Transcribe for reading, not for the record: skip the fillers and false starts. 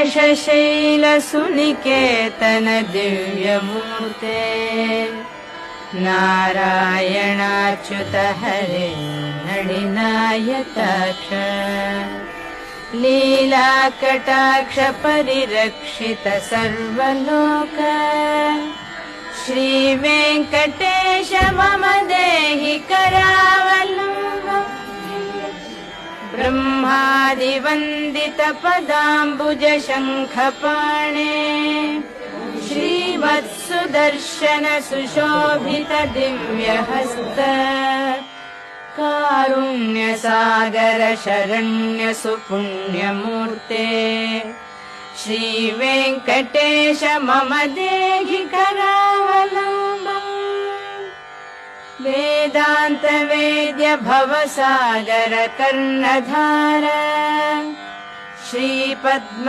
शेषशैलसुनिकेतन दिव्यमूर्ते नारायणाच्युत हरे नडिनायताक्ष लीलाकटाक्ष परिरक्षित सर्वलोक श्रीवेङ्कटेश मम देहि करावलम्बम् ब्रह्मादिवन्दित पदाम्बुज शङ्खपाणे श्रीवत्सुदर्शन सुशोभित दिव्यहस्त कारुण्यसागर शरण्य सुपुण्यमूर्ते श्रीवेङ्कटेश मम देहि करावलम्बम् वेदान्त वेद्य भवसागर कर्णधार श्रीपद्म